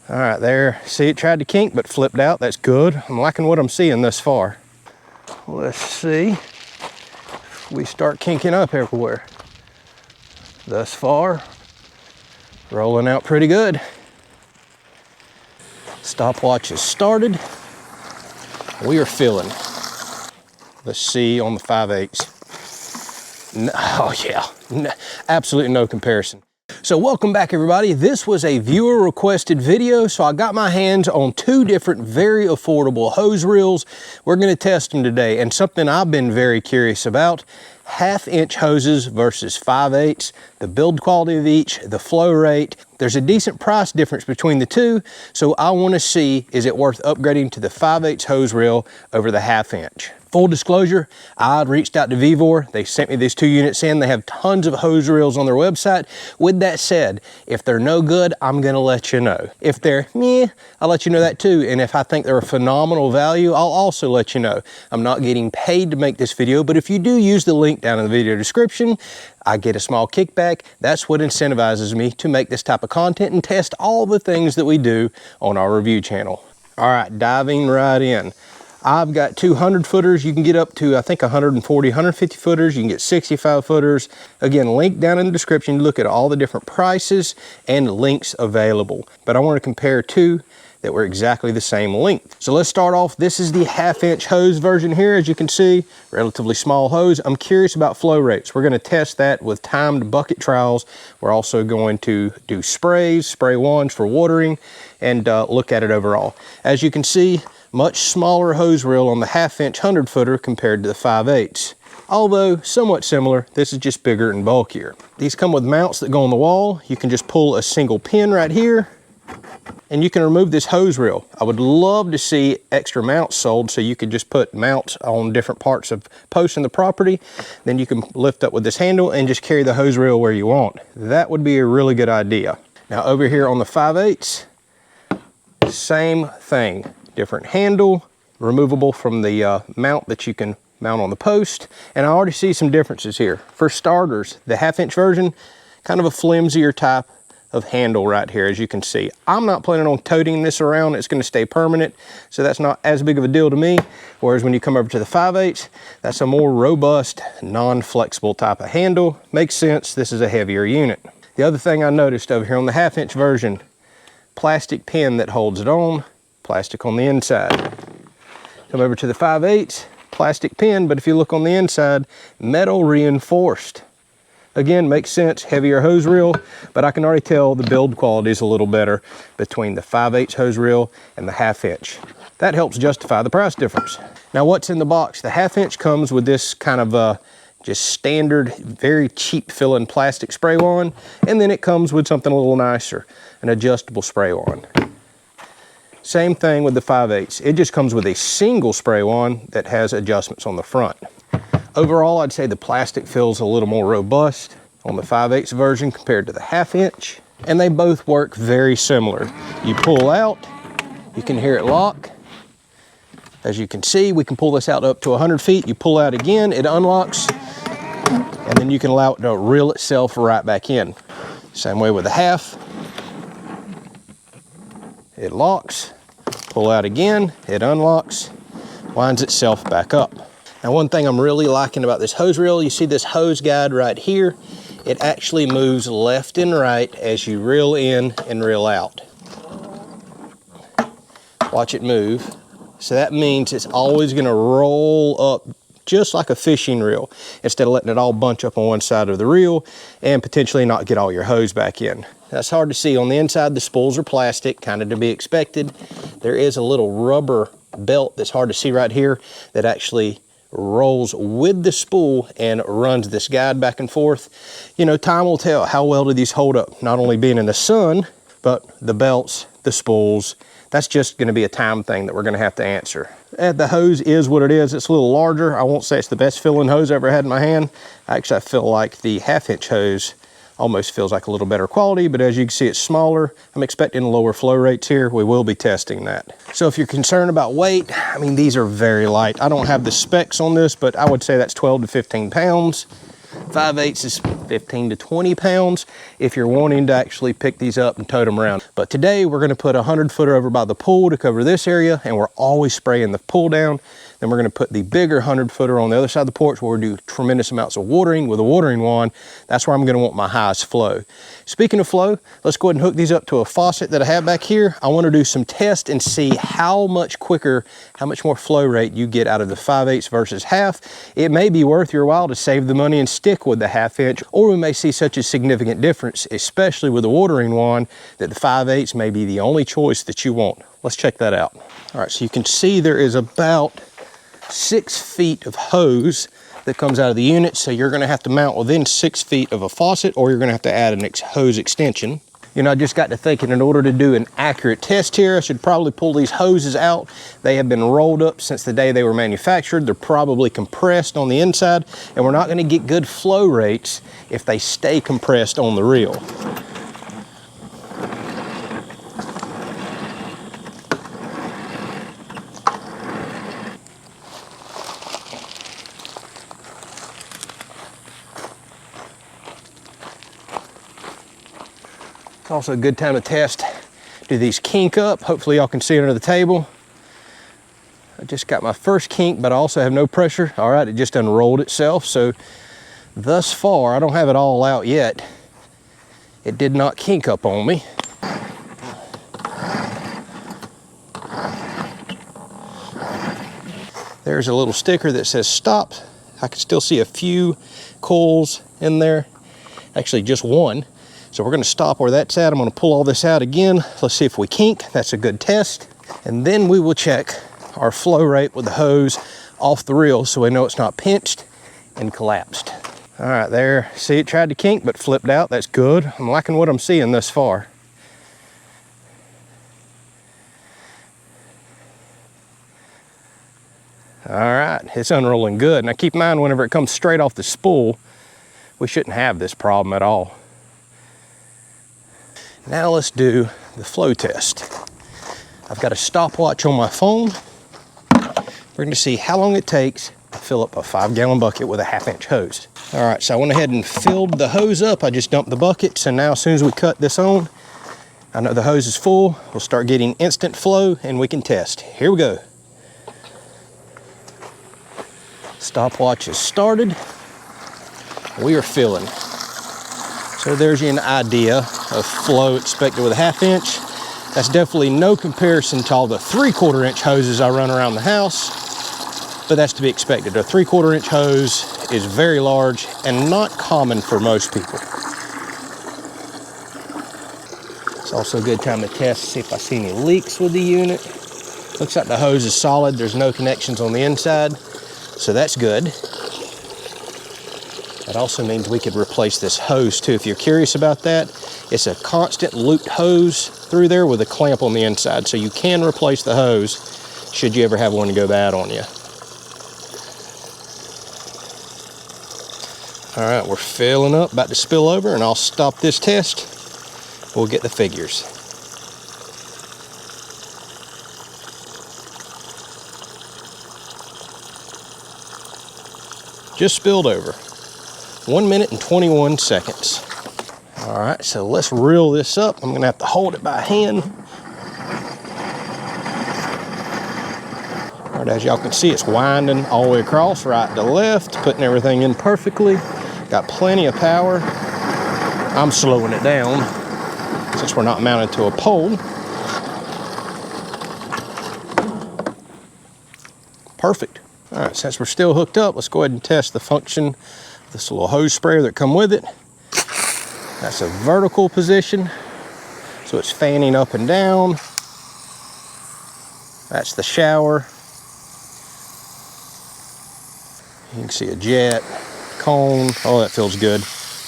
All right, there, see it tried to kink but flipped out. That's good. I'm liking what I'm seeing thus far. Let's see if we start kinking up everywhere. Thus far, rolling out pretty good. Stopwatch is started. We are feeling the C on the 5/8. No, oh yeah, no, absolutely no comparison. So welcome back everybody. This was a viewer requested video, so I got my hands on two different very affordable hose reels. We're going to test them today, and something I've been very curious about: 1/2 inch hoses versus 5/8, the build quality of each, the flow rate. There's a decent price difference between the two, so I want to see, is it worth upgrading to the 5/8 hose reel over the 1/2 inch? Full disclosure, I reached out to Vevor. They sent me these 2 units in. They have tons of hose reels on their website. With that said, if they're no good, I'm gonna let you know. If they're meh, I'll let you know that too. And if I think they're a phenomenal value, I'll also let you know. I'm not getting paid to make this video, but if you do use the link down in the video description, I get a small kickback. That's what incentivizes me to make this type of content and test all the things that we do on our review channel. All right, diving right in. I've got 200 footers. You can get up to, I think, 140, 150 footers. You can get 65 footers. Again, link down in the description. Look at all the different prices and links available. But I want to compare two that were exactly the same length. So let's start off. This is the 1/2 inch hose version here. As you can see, relatively small hose. I'm curious about flow rates. We're going to test that with timed bucket trials. We're also going to do sprays, spray ones for watering, and look at it overall. As you can see, much smaller hose reel on the 1/2 inch 100 footer compared to the 5/8. Although somewhat similar, this is just bigger and bulkier. These come with mounts that go on the wall. You can just pull a single pin right here, and you can remove this hose reel. I would love to see extra mounts sold, so you could just put mounts on different parts of posts in the property. Then you can lift up with this handle and just carry the hose reel where you want. That would be a really good idea. Now over here on the 5/8, same thing. Different handle, removable from the mount that you can mount on the post. And I already see some differences here. For starters, the 1/2 inch version, kind of a flimsier type of handle right here, as you can see. I'm not planning on toting this around. It's going to stay permanent, so that's not as big of a deal to me. Whereas when you come over to the 5/8, that's a more robust, non-flexible type of handle. Makes sense, this is a heavier unit. The other thing I noticed over here on the 1/2 inch version, plastic pin that holds it on, plastic on the inside. Come over to the 5/8, plastic pin, but if you look on the inside, metal reinforced. Again, makes sense, heavier hose reel, but I can already tell the build quality is a little better between the 5/8 hose reel and the 1/2 inch. That helps justify the price difference. Now what's in the box? The 1/2 inch comes with this kind of just standard, very cheap filling plastic spray wand, and then it comes with something a little nicer, an adjustable spray wand. Same thing with the 5/8. It just comes with a single spray wand that has adjustments on the front. Overall, I'd say the plastic feels a little more robust on the 5/8 version compared to the 1/2 inch, and they both work very similar. You pull out, you can hear it lock. As you can see, we can pull this out up to 100 feet. You pull out again, it unlocks, and then you can allow it to reel itself right back in. Same way with the 1/2. It locks. Pull out again, it unlocks, winds itself back up. Now one thing I'm really liking about this hose reel, you see this hose guide right here, it actually moves left and right as you reel in and reel out. Watch it move. So that means it's always gonna roll up just like a fishing reel, instead of letting it all bunch up on one side of the reel and potentially not get all your hose back in. That's hard to see. On the inside, the spools are plastic, kind of to be expected. There is a little rubber belt that's hard to see right here that actually rolls with the spool and runs this guide back and forth. You know, time will tell how well do these hold up, not only being in the sun, but the belts, the spools. That's just going to be a time thing that we're going to have to answer. The hose is what it is. It's a little larger. I won't say it's the best filling hose I ever had in my hand. Actually, I feel like the 1/2 inch hose almost feels like a little better quality, but as you can see, it's smaller. I'm expecting lower flow rates here. We will be testing that. So if you're concerned about weight, I mean, these are very light. I don't have the specs on this, but I would say that's 12 to 15 pounds. 5/8 is 15 to 20 pounds if you're wanting to actually pick these up and tote them around. But today we're going to put a 100-footer over by the pool to cover this area, and we're always spraying the pool down. Then we're going to put the bigger 100-footer on the other side of the porch where we do tremendous amounts of watering with a watering wand. That's where I'm going to want my highest flow. Speaking of flow, let's go ahead and hook these up to a faucet that I have back here. I want to do some tests and see how much quicker, how much more flow rate you get out of the 5/8 versus half. It may be worth your while to save the money and stick with the 1/2 inch, or we may see such a significant difference, especially with the watering wand, that the 5/8 may be the only choice that you want. Let's check that out. All right, so you can see there is about 6 feet of hose that comes out of the unit, so you're going to have to mount within 6 feet of a faucet, or you're going to have to add an hose extension. You know, I just got to thinking, in order to do an accurate test here, I should probably pull these hoses out. They have been rolled up since the day they were manufactured. They're probably compressed on the inside, and we're not going to get good flow rates if they stay compressed on the reel. It's also a good time to test. Do these kink up? Hopefully y'all can see it under the table. I just got my first kink, but I also have no pressure. All right, it just unrolled itself. So thus far, I don't have it all out yet. It did not kink up on me. There's a little sticker that says stop. I can still see a few coils in there. Actually, just one. So we're going to stop where that's at. I'm going to pull all this out again. Let's see if we kink. That's a good test. And then we will check our flow rate with the hose off the reel so we know it's not pinched and collapsed. All right, there. See, it tried to kink but flipped out. That's good. I'm liking what I'm seeing thus far. All right, it's unrolling good. Now keep in mind, whenever it comes straight off the spool, we shouldn't have this problem at all. Now let's do the flow test. I've got a stopwatch on my phone. We're going to see how long it takes to fill up a 5-gallon bucket with a 1/2 inch hose. All right, so I went ahead and filled the hose up. I just dumped the bucket. So now as soon as we cut this on, I know the hose is full. We'll start getting instant flow and we can test. Here we go. Stopwatch is started. We are filling. So there's an idea of flow expected with a 1/2 inch. That's definitely no comparison to all the 3/4 inch hoses I run around the house, but that's to be expected. A 3/4 inch hose is very large and not common for most people. It's also a good time to test, see if I see any leaks with the unit. Looks like the hose is solid. There's no connections on the inside, so that's good. That also means we could replace this hose too. If you're curious about that, it's a constant looped hose through there with a clamp on the inside. So you can replace the hose should you ever have one go bad on you. All right, we're filling up, about to spill over, and I'll stop this test. We'll get the figures. Just spilled over. 1 minute and 21 seconds. All right, so let's reel this up. I'm gonna have to hold it by hand. All right, as y'all can see, it's winding all the way across, right to left, putting everything in perfectly. Got plenty of power. I'm slowing it down since we're not mounted to a pole. Perfect. All right, since we're still hooked up, let's go ahead and test the function of this little hose sprayer that come with it. That's a vertical position, so it's fanning up and down. That's the shower. You can see a jet, cone. Oh, that feels good.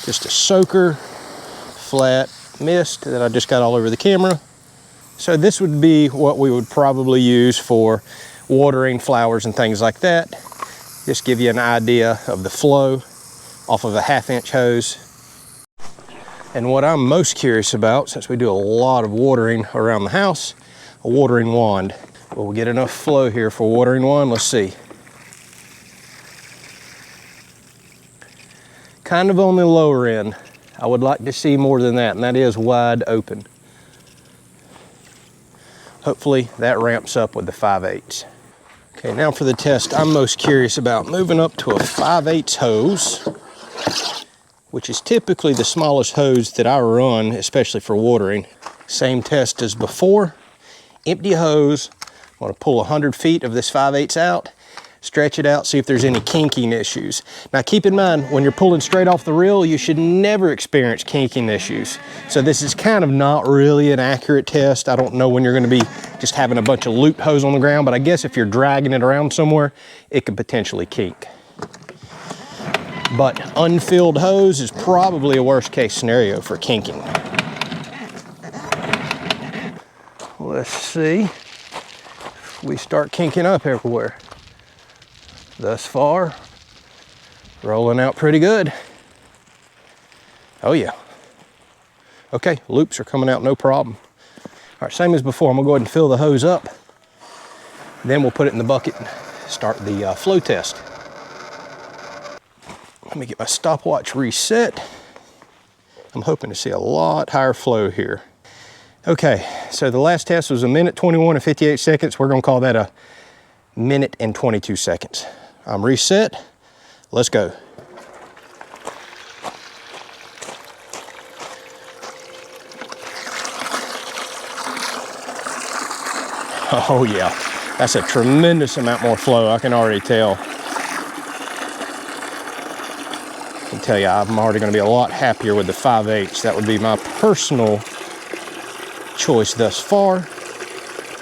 Just a soaker, flat mist that I just got all over the camera. So this would be what we would probably use for watering flowers and things like that. Just give you an idea of the flow off of a 1/2 inch hose. And what I'm most curious about, since we do a lot of watering around the house, a watering wand. Will we get enough flow here for a watering wand? Let's see. kind of on the lower end. I would like to see more than that, and that is wide open. Hopefully that ramps up with the 5/8. Okay, now for the test I'm most curious about. Moving up to a 5/8 hose, which is typically the smallest hose that I run, especially for watering. Same test as before. Empty hose. I'm gonna pull 100 feet of this 5/8 out, stretch it out, see if there's any kinking issues. Now keep in mind, when you're pulling straight off the reel, you should never experience kinking issues. So this is kind of not really an accurate test. I don't know when you're gonna be just having a bunch of looped hose on the ground, but I guess if you're dragging it around somewhere, it could potentially kink. But unfilled hose is probably a worst case scenario for kinking. Let's see if we start kinking up everywhere. Thus far, rolling out pretty good. Oh yeah. Okay, loops are coming out no problem. All right, same as before, I'm gonna go ahead and fill the hose up. Then we'll put it in the bucket and start the flow test. Let me get my stopwatch reset. I'm hoping to see a lot higher flow here. Okay, so the last test was 1:21 and 58 seconds. We're gonna call that a 1 and 22 seconds. I'm reset, let's go. Oh yeah, that's a tremendous amount more flow, I can already tell. I can tell you, I'm already gonna be a lot happier with the 5/8. That would be my personal choice thus far.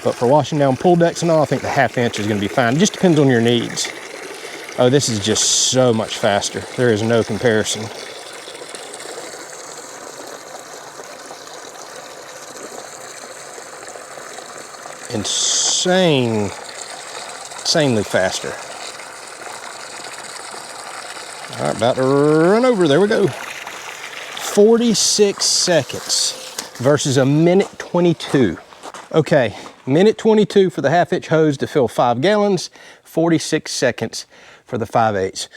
But for washing down pool decks and all, I think the 1/2 inch is gonna be fine. It just depends on your needs. Oh, this is just so much faster. There is no comparison. Insanely faster. All right, about to run over, there we go. 46 seconds versus 1:22. Okay, 1:22 for the 1/2 inch hose to fill 5 gallons, 46 seconds for the 5/8.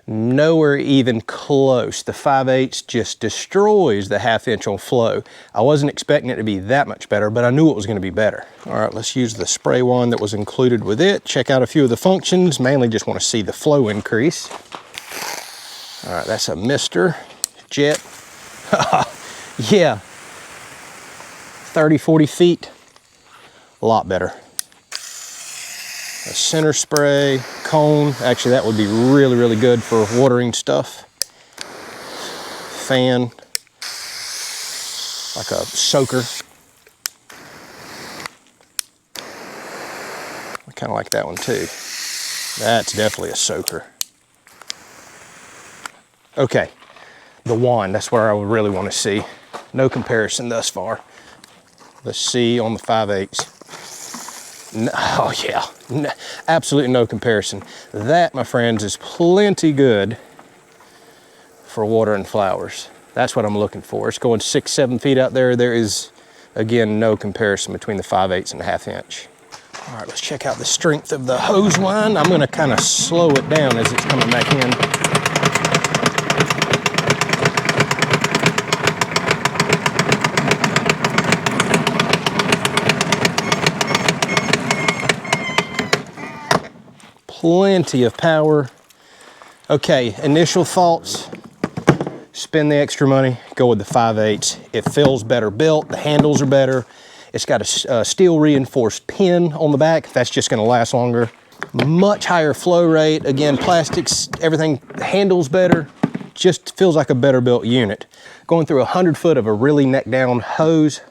Nowhere even close. The 5/8 just destroys the 1/2 inch on flow. I wasn't expecting it to be that much better, but I knew it was gonna be better. All right, let's use the spray wand that was included with it. Check out a few of the functions. Mainly just wanna see the flow increase. All right, that's a Mr. Jet. Yeah, 30, 40 feet, a lot better. A center spray, cone, actually that would be really, really good for watering stuff. Fan, like a soaker. I kind of like that one too. That's definitely a soaker. Okay, the wand, that's where I would really want to see. No comparison thus far. The C on the 5/8. No, oh yeah, no, absolutely no comparison. That, my friends, is plenty good for watering flowers. That's what I'm looking for. It's going 6, 7 feet out there. There is, again, no comparison between the 5/8 and the 1/2 inch. All right, let's check out the strength of the hose line. I'm gonna kind of slow it down as it's coming back in. Plenty of power. Okay, initial thoughts, spend the extra money, go with the 5/8. It feels better built, the handles are better. It's got a steel reinforced pin on the back. That's just gonna last longer. Much higher flow rate. Again, plastics, everything handles better. Just feels like a better built unit. Going through 100 foot of a really neck down hose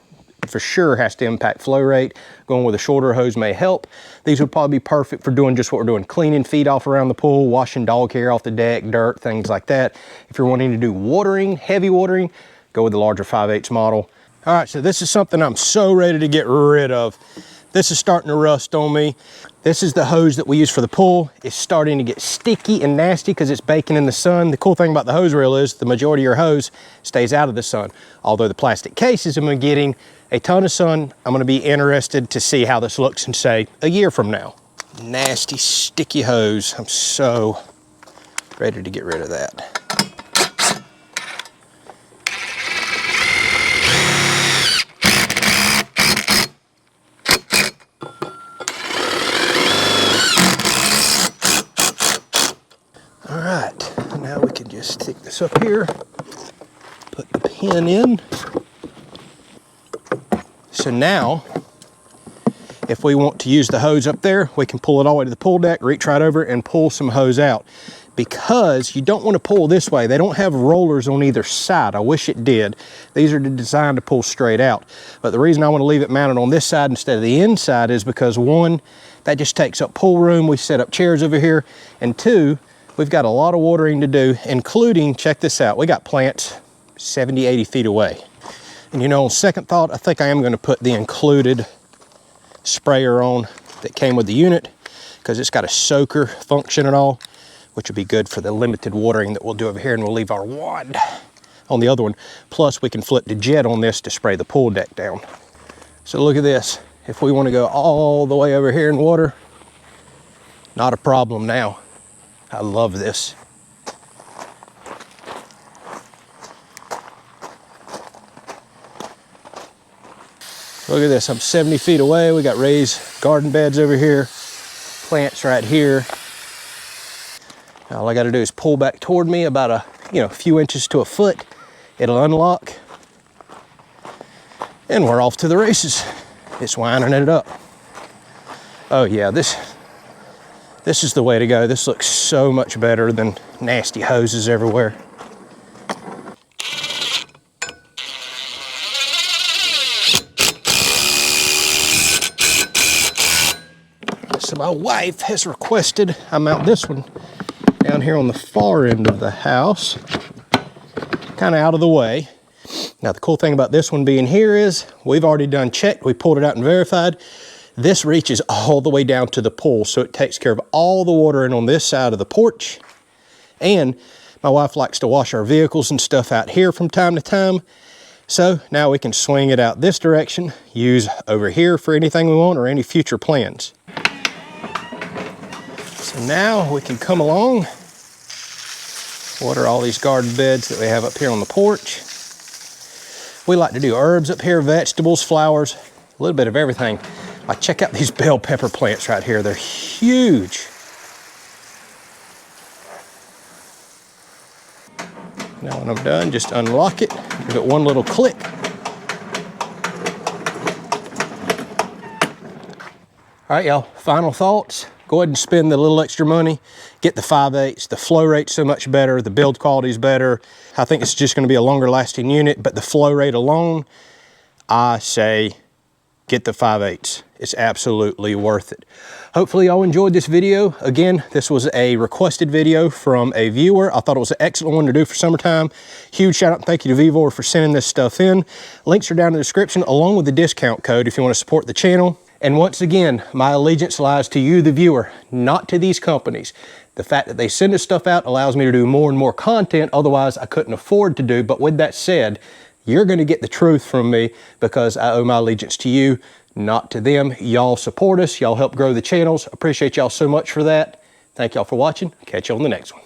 for sure has to impact flow rate. Going with a shorter hose may help. These would probably be perfect for doing just what we're doing, cleaning feet off around the pool, washing dog hair off the deck, dirt, things like that. If you're wanting to do watering, heavy watering, go with the larger 5/8 model. All right, so this is something I'm so ready to get rid of. This is starting to rust on me. This is the hose that we use for the pool. It's starting to get sticky and nasty because it's baking in the sun. The cool thing about the hose reel is the majority of your hose stays out of the sun. Although the plastic cases have been getting a ton of sun, I'm gonna be interested to see how this looks in, say, a year from now. Nasty, sticky hose. I'm so ready to get rid of that. Just stick this up here, put the pin in. So now, if we want to use the hose up there, we can pull it all the way to the pool deck, reach right over and pull some hose out. Because you don't want to pull this way. They don't have rollers on either side. I wish it did. These are designed to pull straight out. But the reason I want to leave it mounted on this side instead of the inside is because one, that just takes up pool room. We set up chairs over here. And two, we've got a lot of watering to do, including, check this out, we got plants 70, 80 feet away. And you know, on second thought, I think I am going to put the included sprayer on that came with the unit, because it's got a soaker function and all, which would be good for the limited watering that we'll do over here, and we'll leave our wand on the other one. Plus, we can flip the jet on this to spray the pool deck down. So look at this. If we want to go all the way over here in water, not a problem now. I love this. Look at this, I'm 70 feet away. We got raised garden beds over here, plants right here. Now all I gotta do is pull back toward me about a few inches to a foot. It'll unlock, and we're off to the races. It's winding it up. Oh yeah, this is the way to go. This looks so much better than nasty hoses everywhere. So my wife has requested I mount this one down here on the far end of the house, kind of out of the way. Now the cool thing about this one being here is we've already done checked, we pulled it out and verified. This reaches all the way down to the pool, so it takes care of all the watering on this side of the porch. And my wife likes to wash our vehicles and stuff out here from time to time. So now we can swing it out this direction, use over here for anything we want or any future plans. So now we can come along, water all these garden beds that we have up here on the porch. We like to do herbs up here, vegetables, flowers, a little bit of everything. Like check out these bell pepper plants right here. They're huge. Now when I'm done, just unlock it, give it one little click. All right, y'all, final thoughts. Go ahead and spend the little extra money, get the 5/8. The flow rate's so much better, the build quality's better. I think it's just gonna be a longer lasting unit, but the flow rate alone, I say get the 5/8. It's absolutely worth it. Hopefully y'all enjoyed this video. Again, this was a requested video from a viewer. I thought it was an excellent one to do for summertime. Huge shout out and thank you to Vevor for sending this stuff in. Links are down in the description along with the discount code if you want to support the channel. And once again, my allegiance lies to you, the viewer, not to these companies. The fact that they send us stuff out allows me to do more and more content, otherwise I couldn't afford to do. But with that said, you're gonna get the truth from me because I owe my allegiance to you, not to them. Y'all support us, y'all help grow the channels. Appreciate y'all so much for that. Thank y'all for watching. Catch you on the next one.